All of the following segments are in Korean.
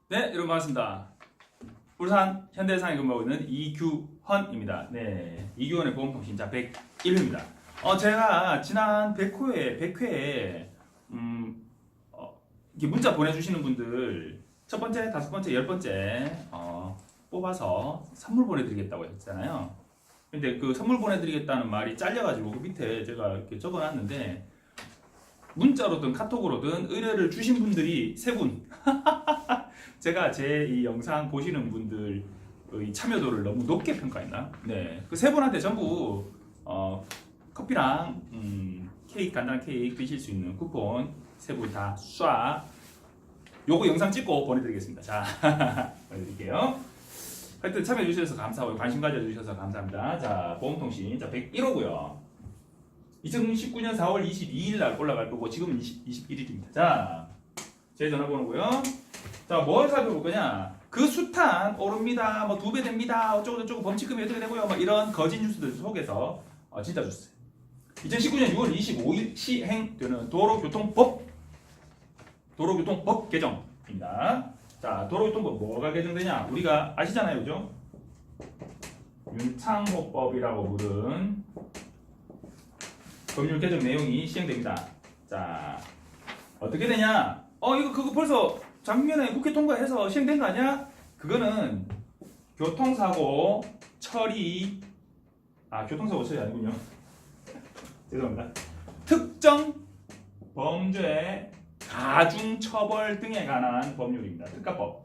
네, 여러분 반갑습니다. 울산 현대해상에 근무하고 있는 이규헌입니다. 네, 이규헌의 보험통신자 101회입니다. 제가 지난 100회에 이렇게 문자 보내주시는 분들 첫 번째, 다섯 번째, 열 번째 뽑아서 선물 보내드리겠다고 했잖아요. 근데 그 선물 보내드리겠다는 말이 잘려가지고 그 밑에 제가 이렇게 적어놨는데 문자로든 카톡으로든 의뢰를 주신 분들이 세 분. 제가 제 이 영상 보시는 분들의 참여도를 너무 높게 평가했나? 네, 그 세 분한테 전부 커피랑 케이크, 간단한 케이크 드실 수 있는 쿠폰 세 분 다 쏴. 요거 영상 찍고 보내드리겠습니다. 자, 보내드릴게요. 하여튼 참여해주셔서 감사하고요. 관심 가져주셔서 감사합니다. 자, 보험통신 자 101호고요. 2019년 4월 22일 날 올라갈 거고 지금은 21일입니다. 자, 제 전화번호고요. 자, 뭘 살펴볼 거냐? 그 숱한 오릅니다. 뭐 2배 됩니다. 어쩌고 저쩌고 범칙금이 어떻게 되고요. 뭐 이런 거짓 뉴스들 속에서 진짜 주세요. 2019년 6월 25일 시행되는 도로교통법 개정입니다. 자, 도로교통법 뭐가 개정되냐? 우리가 아시잖아요, 그죠? 윤창호법이라고 부른 법률 개정 내용이 시행됩니다. 자, 어떻게 되냐? 그거 벌써 작년에 국회 통과해서 시행된 거 아니야? 그거는 교통사고 처리, 교통사고 처리 아니군요. 죄송합니다. 특정 범죄 가중처벌 등에 관한 법률입니다. 특가법.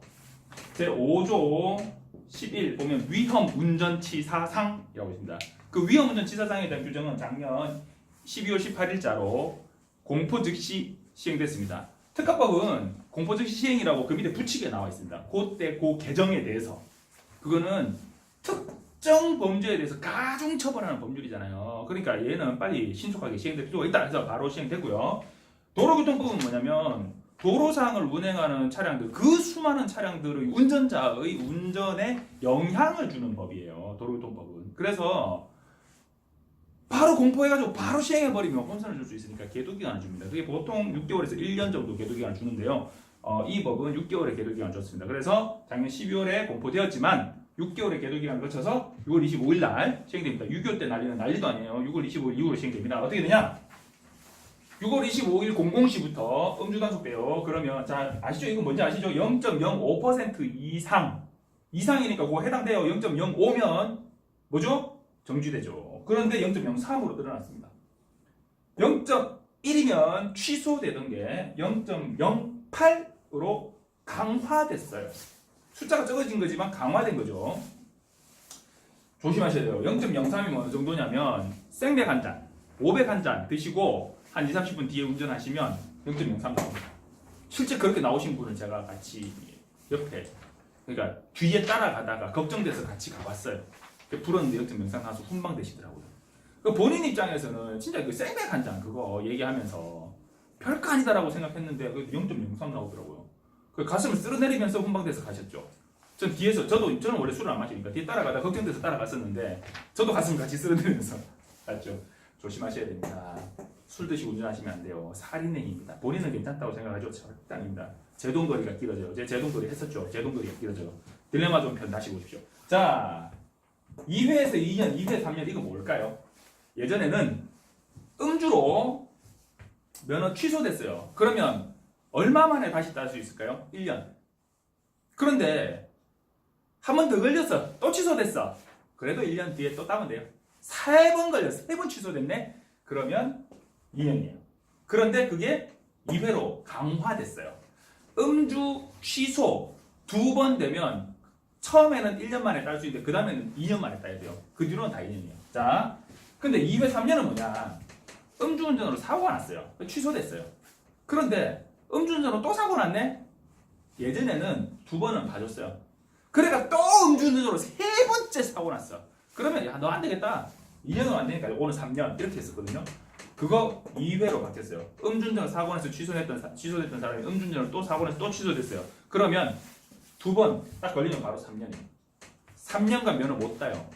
제5조 11 보면 위험운전치사상이라고 있습니다. 그 위험운전치사상에 대한 규정은 작년 12월 18일자로 공포 즉시 시행됐습니다. 특가법은 공포 즉시 시행이라고 그 밑에 붙이게 나와 있습니다. 그때 그 개정에 대해서 그거는 특정 범죄에 대해서 가중 처벌하는 법률이잖아요. 그러니까 얘는 빨리 신속하게 시행될 필요가 있다 해서 바로 시행되고요. 도로교통법은 뭐냐면 도로상을 운행하는 차량들, 그 수많은 차량들의 운전자의 운전에 영향을 주는 법이에요. 도로교통법은. 그래서 바로 공포해가지고 바로 시행해버리면 혼선을 줄 수 있으니까 계도기간을 줍니다. 그게 보통 6개월에서 1년 정도 계도기간을 주는데요. 이 법은 6개월의 계도기간을 줬습니다. 그래서 작년 12월에 공포되었지만 6개월의 계도기간을 거쳐서 6월 25일 날 시행됩니다. 6.25 때 난리는 난리도 아니에요. 6월 25일 이후로 시행됩니다. 어떻게 되냐? 6월 25일 00시부터 음주 단속돼요. 그러면 자, 아시죠? 이거 뭔지 아시죠? 0.05% 이상이니까 그거 해당돼요. 0.05면 뭐죠? 정지되죠. 그런데 0.03으로 늘어났습니다. 0.1이면 취소되던 게 0.08으로 강화됐어요. 숫자가 적어진 거지만 강화된 거죠. 조심하셔야 돼요. 0.03이면 어느 정도냐면 생맥 한 잔, 500 한 잔 드시고 한 2-30분 뒤에 운전하시면 0.03 나옵니다. 실제 그렇게 나오신 분은 제가 같이 옆에, 그러니까 뒤에 따라가다가 걱정돼서 같이 가봤어요. 불었는데 0.03 나와서 훈방되시더라고요. 본인 입장에서는 진짜 그 생맥 한 잔 그거 얘기하면서 별거 아니다라고 생각했는데 0.03 나오더라고요. 그 가슴을 쓸어내리면서 훈방돼서 가셨죠. 전 뒤에서 저는 원래 술을 안 마시니까 뒤에 따라가다 걱정돼서 따라갔었는데 저도 가슴을 같이 쓸어내리면서 갔죠. 조심하셔야 됩니다. 술 드시고 운전하시면 안 돼요. 살인행위입니다. 본인은 괜찮다고 생각하죠? 절대 아닙니다. 제동거리가 길어져요. 제 제동거리 했었죠. 제동거리가 길어져요. 딜레마 좀 편 다시 보십시오. 자, 2회에서 2년, 2회, 3년 이거 뭘까요? 예전에는 음주로 면허 취소됐어요. 그러면 얼마 만에 다시 딸 수 있을까요? 1년. 그런데 한 번 더 걸렸어. 또 취소됐어. 그래도 1년 뒤에 또 따면 돼요. 3번 걸렸어. 3번 취소됐네? 그러면 2년이에요. 그런데 그게 2회로 강화됐어요. 음주 취소 2번 되면 처음에는 1년 만에 딸 수 있는데 그 다음에는 2년 만에 따야 돼요. 그 뒤로는 다 2년이에요. 자, 근데 2회, 3년은 뭐냐? 음주운전으로 사고가 났어요. 취소됐어요. 그런데 음주운전으로 또 사고 났네? 예전에는 2번은 봐줬어요. 그래가 또 음주운전으로 3번째 사고 났어. 그러면 야, 너 안 되겠다. 2년은 안 되니까 오늘 3년 이렇게 했었거든요. 그거 2회로 바뀌었어요. 음주운전 사고 나서 취소됐던 사람이 음주운전으로 또 사고 나서 또 취소됐어요. 그러면 2번 딱 걸리면 바로 3년이에요. 3년간 면허 못 따요.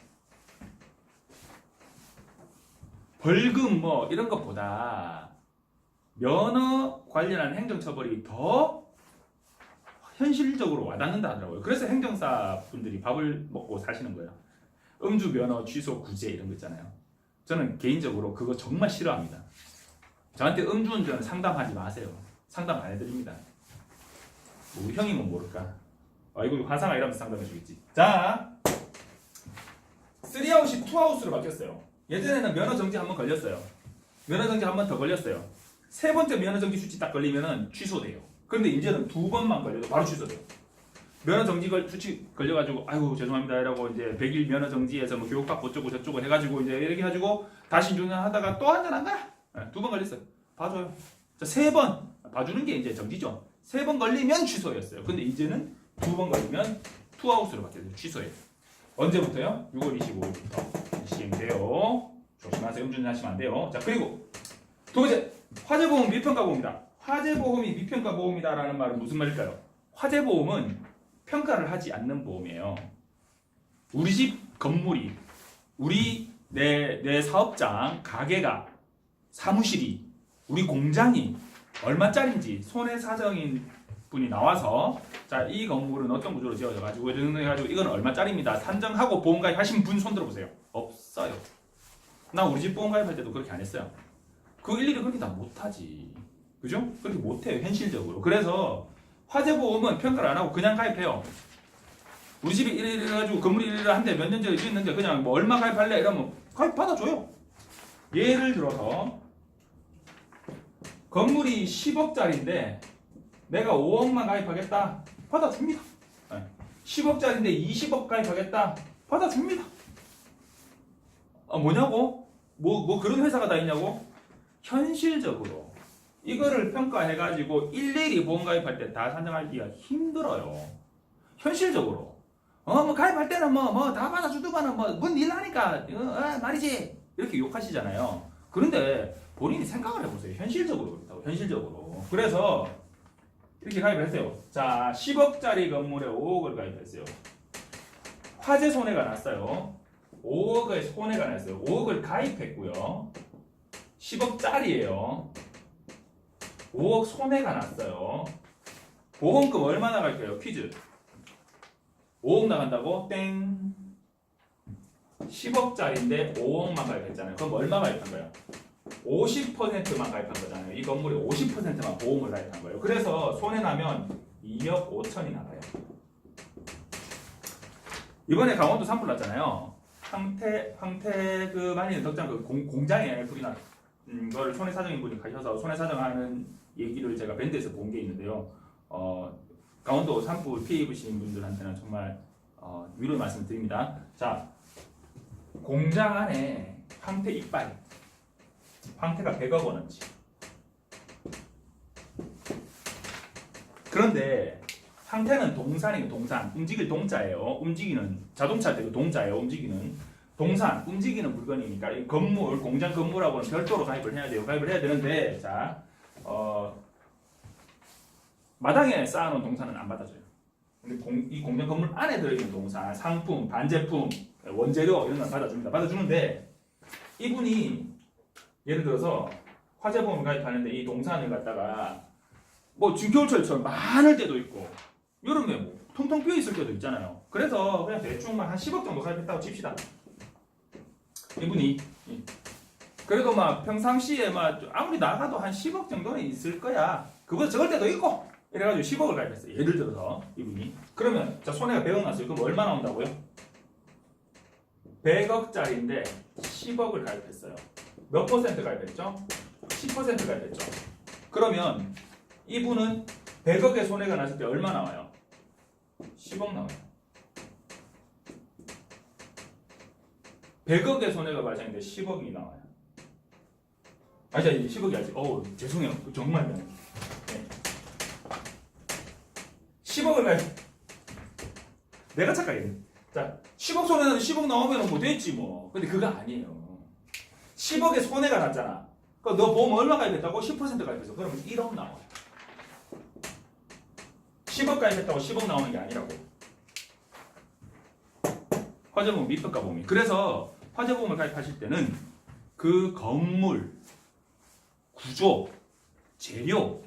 벌금 뭐 이런 것보다 면허 관련한 행정처벌이 더 현실적으로 와닿는다 하더라고요. 그래서 행정사 분들이 밥을 먹고 사시는 거예요. 음주 면허 취소 구제 이런 거 있잖아요. 저는 개인적으로 그거 정말 싫어합니다. 저한테 음주운전 상담하지 마세요. 상담 안 해드립니다. 우리 형이면 모를까. 이거 화상아 이러면서 상담해주겠지. 자, 3아웃이 2아웃으로 바뀌었어요. 예전에는 면허정지 한 번 걸렸어요. 면허정지 한 번 더 걸렸어요. 세 번째 면허정지 수치 딱 걸리면은 취소돼요. 그런데 이제는 2번만 걸려도 바로 취소돼요. 면허정지 수치 걸려가지고 아이고 죄송합니다 이라고 이제 100일 면허정지에서 뭐 교육받고 어쩌고 저쩌고 해가지고 이제 이렇게 해가지고 다시 운전하다가 또 한잔 한 거야. 네, 2번 걸렸어요. 봐줘요. 자, 3번 봐주는 게 이제 정지죠. 3번 걸리면 취소였어요. 근데 이제는 2번 걸리면 2아웃으로 바뀌어요. 취소예요. 언제부터요? 6월 25일부터 시행돼요. 조심하세요. 음주운전하시면 안 돼요. 자, 그리고 두 번째 화재보험 미평가보험이다. 화재보험이 미평가보험이다라는 말은 무슨 말일까요? 화재보험은 평가를 하지 않는 보험이에요. 우리 집 건물이 내 사업장 가게가 사무실이 우리 공장이 얼마짜린지 손해사정인 분이 나와서 자, 이 건물은 어떤 구조로 지어져 가지고 이건 얼마짜리입니다. 산정하고 보험가입 하신 분 손 들어보세요. 없어요. 나 우리 집 보험가입할 때도 그렇게 안 했어요. 그 일일이 그렇게 다 못하지. 그죠? 그렇게 못해요. 현실적으로. 그래서 화재보험은 평가를 안 하고 그냥 가입해요. 우리 집이 이래가지고 건물이 이래 한데 몇 년 전에 지었는데 그냥 뭐 얼마 가입할래? 이러면 가입 받아줘요. 예를 들어서 건물이 10억짜리인데 내가 5억만 가입하겠다. 받아줍니다. 10억짜리인데 20억 가입하겠다. 받아줍니다. 뭐냐고? 뭐 그런 회사가 다 있냐고? 현실적으로 이거를 평가해가지고 일일이 보험 가입할 때 다 산정하기가 힘들어요. 현실적으로. 뭐 가입할 때는 뭐 다 받아주더만은 뭔 일 하니까 말이지 이렇게 욕하시잖아요. 그런데 본인이 생각을 해보세요. 현실적으로 그렇다고. 현실적으로. 그래서 이렇게 가입했어요. 자, 10억짜리 건물에 5억을 가입했어요. 화재 손해가 났어요. 5억의 손해가 났어요. 5억을 가입했고요. 10억짜리예요. 5억 손해가 났어요. 보험금 얼마 나갈까요? 퀴즈. 5억 나간다고? 땡. 10억짜리인데 5억만 가입했잖아요. 그럼 얼마 가입한 거예요? 50%만 가입한 거잖아요. 이 건물에 50%만 보험을 가입한 거예요. 그래서 손해나면 2억 5천이 나가요. 이번에 강원도 산불 났잖아요. 황태 그 많이 덕장 그 공장에 불이 난 거를 손해사정인 분이 가셔서 손해사정하는 얘기를 제가 밴드에서 본 게 있는데요. 강원도 산불 피해 입으신 분들한테는 정말 위로의 말씀을 드립니다. 자, 공장 안에 황태 이빨, 황태가 100억 원어치. 그런데 황태는 동산이에요. 동산. 움직일 동자예요. 움직이는 자동차 때도 동자예요. 움직이는 동산, 움직이는 물건이니까 이 건물, 공장 건물하고는 별도로 가입을 해야 돼요. 가입을 해야 되는데 자, 마당에 쌓아놓은 동산은 안 받아줘요. 근데 이 공장 건물 안에 들어있는 동산, 상품, 반제품, 원재료 이런 건 받아줍니다. 받아주는데 이분이 예를 들어서 화재보험 가입하는데 이 동산을 갖다가 뭐 겨울철처럼 많을 때도 있고 여름에 뭐 텅텅 비어 있을 때도 있잖아요. 그래서 그냥 대충만 한 10억 정도 가입했다고 칩시다. 이분이 그래도 막 평상시에 막 아무리 나가도 한 10억 정도는 있을 거야. 그보다 적을 때도 있고 이래가지고 10억을 가입했어요. 예를 들어서 이분이 그러면 자 손해가 100억 났어요. 그럼 얼마 나온다고요? 100억짜리인데 10억을 가입했어요. 몇 퍼센트 가입했죠? 10% 가입했죠. 그러면 이분은 100억의 손해가 났을 때 얼마 나와요? 10억 나와요. 100억의 손해가 발생했는데 10억이 나와요. 자, 10억이 아직, 죄송해요. 정말 미안해요. 네. 10억을 가입. 내가 착각했네. 자, 10억 손해는 10억 나오면 뭐 됐지 뭐. 근데 그거 아니에요. 10억의 손해가 났잖아. 그럼 너 보험 얼마 가입했다고? 10% 가입했어. 그러면 1억 나와요. 10억 가입했다고 10억 나오는 게 아니라고. 화재보험 미평가 보험이. 그래서 화재보험을 가입하실 때는 그 건물, 구조, 재료,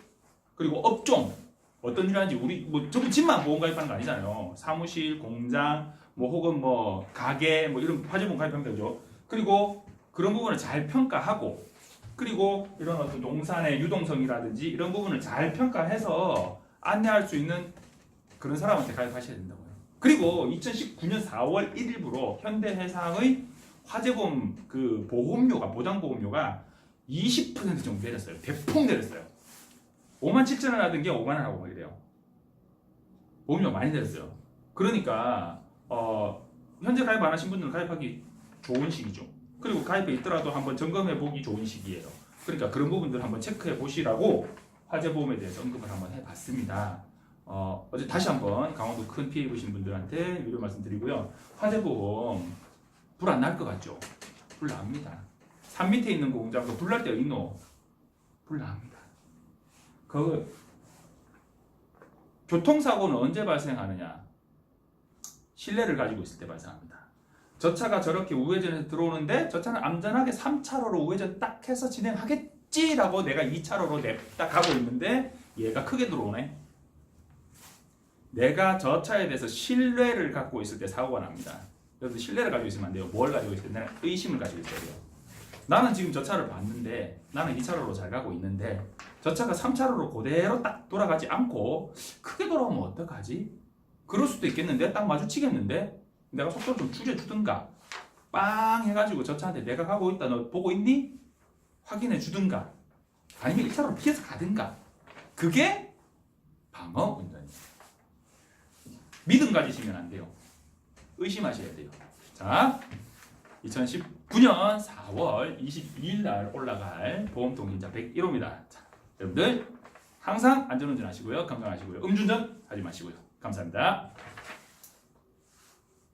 그리고 업종 어떤 일 하는지 우리 뭐 전부 집만 보험 가입하는 거 아니잖아요. 사무실, 공장, 뭐 혹은 뭐 가게 뭐 이런 화재보험 가입하면 되죠. 그리고 그런 부분을 잘 평가하고 그리고 이런 어떤 농산의 유동성이라든지 이런 부분을 잘 평가해서 안내할 수 있는 그런 사람한테 가입하셔야 된다고요. 그리고 2019년 4월 1일부로 현대해상의 화재보험 그 보험료가 보장보험료가 20% 정도 내렸어요. 대폭 내렸어요. 57,000원 하던 게 5만 원 하고 이래요. 보험료 많이 내렸어요. 그러니까 현재 가입 안 하신 분들은 가입하기 좋은 시기죠. 그리고 가입해 있더라도 한번 점검해 보기 좋은 시기예요. 그러니까 그런 부분들 한번 체크해 보시라고 화재보험에 대해서 언급을 한번 해봤습니다. 어제 다시 한번 강원도 큰 피해 입으신 분들한테 유료 말씀드리고요. 화재보험 불 안 날 것 같죠? 불 납니다. 산 밑에 있는 공장도 불 날 때가 있노? 불 납니다. 그 교통사고는 언제 발생하느냐? 실내를 가지고 있을 때 발생합니다. 저 차가 저렇게 우회전해서 들어오는데 저 차는 안전하게 3차로로 우회전 딱 해서 진행하겠지라고 내가 2차로로 딱 가고 있는데 얘가 크게 들어오네. 내가 저 차에 대해서 신뢰를 갖고 있을 때 사고가 납니다. 여러분 신뢰를 가지고 있으면 안 돼요. 뭘 가지고 있을 때? 나는 의심을 가지고 있어야 돼요. 나는 지금 저 차를 봤는데 나는 2차로로 잘 가고 있는데 저 차가 3차로로 그대로 딱 돌아가지 않고 크게 돌아오면 어떡하지? 그럴 수도 있겠는데 딱 마주치겠는데 내가 속도를 좀 줄여주든가 빵 해가지고 저 차한테 내가 가고 있다 너 보고 있니? 확인해 주든가 아니면 1차로로 피해서 가든가 그게 방어 운전이에요. 믿음 가지시면 안 돼요. 의심하셔야 돼요. 자, 2019년 4월 22일 날 올라갈 보험 통신자 101호입니다. 자, 여러분들 항상 안전운전 하시고요. 건강하시고요. 음주운전 하지 마시고요. 감사합니다.